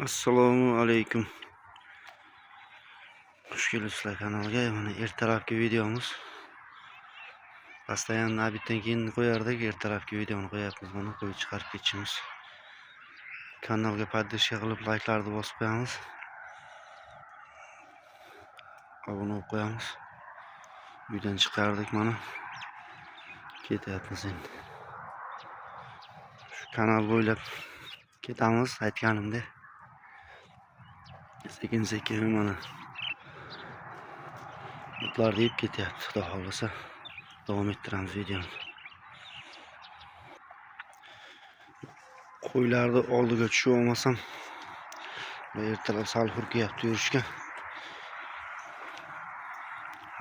Assalomu alaykum. Xush kelibsizlar kanalga. Mana ertalabki videomiz. Pastayan nabitdan keyin qo'yardik, ertalabki videoni qo'yapmiz. Mana qo'yib chiqarib ketishimiz. Kanalga podpishka qilib, like'larni bosib qo'yamiz. Obuna bo'lib qo'yamiz. Uydan chiqardik mana. Ketyapmiz endi. Shu kanal bo'ylab ketamiz, aytganimdek. Sekin-sekin mana otlar deyib ketyapti. Xudo xolasa davom ettiramiz videoni. Qo'ylarni oldiga tushib olmasam, ertalab sal hurkiyapti yurishga.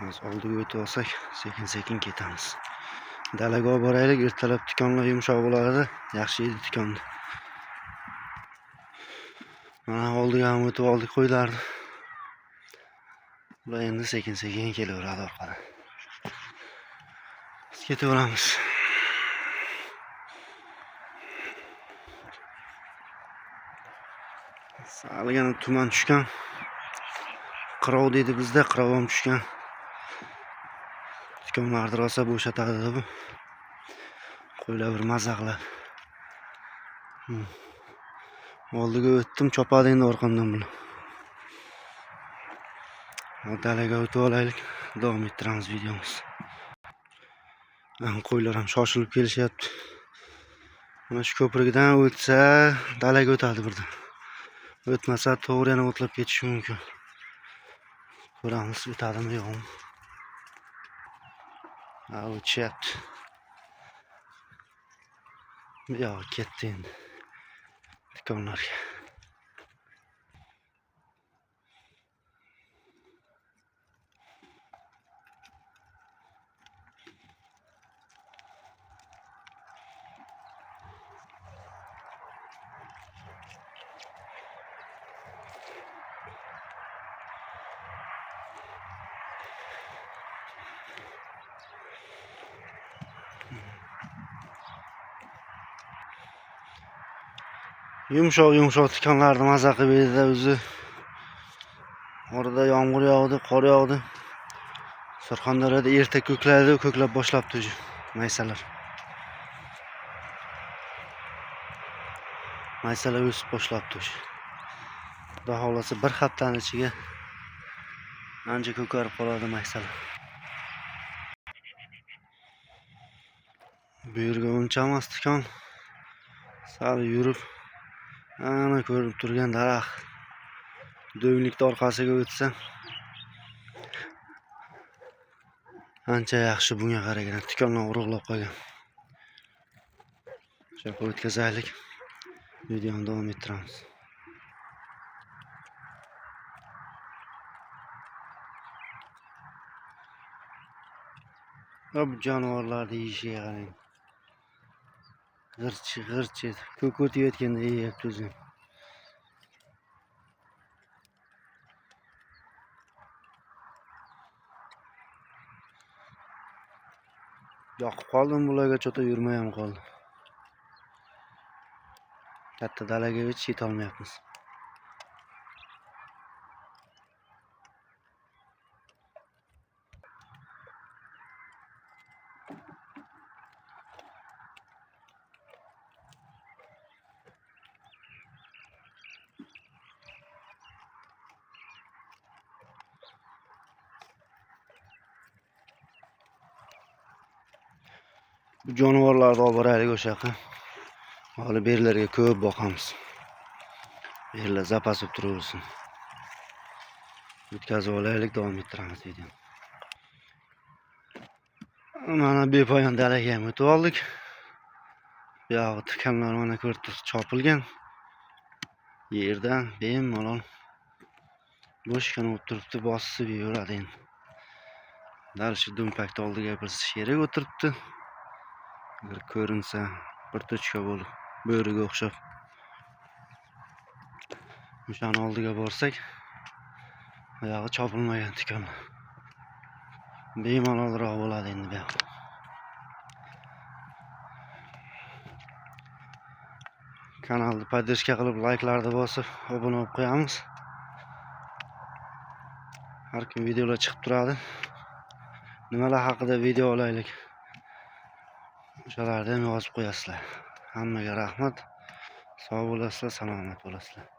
Biz oldiga o'tib olsak, sekin-sekin ketamiz. Dalaga olib boraylik, ertalab tikonlar yumshoq bo'ladi, yaxshi edi tikonni. Mana oldiga ham o'tib oldik qo'ylarni. Ular endi sekin-sekin kelaveradi orqadan. Biz ketaveramiz. Salgina tuman tushgan. Qirov deydi bizda, qirov ham tushgan. Tikonlarni rosa bo'shatadi bu. Qo'ylar bir mazza qiladi. Oldiga o'tdim, chopadi endi orqamdan buni. Dalaga o'tib olaylik, davom ettiramiz videomiz. Qo'ylar ham shoshilib kelishyapti. Mana shu ko'prikdan o'tsa, dalaga o'tadi birdan. O'tmasa to'g'ri yana o'tlab ketishi mumkin. Ko'ramiz, o'tadimi yo'qmi. O'tyapti. Yo'q, ketdi endi. Tikonlarga. Yumshoq tikonlarni mazza qilib edi o'zi. Orada yomg'ir yog'di, qor yog'di. Surxondaryoda erta ko'klaydi, ko'klab boshlabdi o'zi maysalar. Maysalar o'sib boshlabdi o'zi. Xudo xolasa bir haftaning ichiga ancha ko'karib qoladi maysalar. Bu yerga uncha emas tikon. Sal yurib, ana ko'rib turgan daraxt. Do'nglikning orqasiga o'tsa ancha yaxshi, bunga qaragan tikonlar urug'lab qolgan. Shu yoqqa o'tkazaylik. Videoni davom ettiramiz. Bu jonivorlarni yeyishiga qarang. G'irchi. Ko'k o'tayotganda yeyapti o'zi. Yoqib qoldim bularga, chota yurmay ham qoldi. Katta dalaga hech yeta olmayapmiz. Bu jonivorlarni olib boraylik o'sha yoqqa. Hali berlarga ko'p boqamiz. Berlar zapasib turaversin. O'tkazib olaylik, davom ettiramiz videoni. Mana bepoyon dalaga ham o'tib oldik. Bu yog'i tikonlar mana ko'rib turibsiz, chopilgan. Yerdan bemalol bo'shgina o'tib turibdi, bosib yuraveradi endi. Dal shu do'mpakni oldiga bir sherik o'tiribdi. Bir ko'rinsa, bir tochka bo'lib, bo'riga o'xshab. O'shani oldiga borsak, oyog'i chopilmagan tikonlar. Bemalolroq bo'ladi endi bu yoq. kanalni poddershka qilib, layklarni bosib, obuna bo'lib qo'yamiz. Har kun videolar chiqib turadi. Nimalar haqida video olaylik? O'shalarni ham yozib qo'yasizlar. Hammaga rahmat. Sog' bo'lasizlar, salomat bo'lasizlar.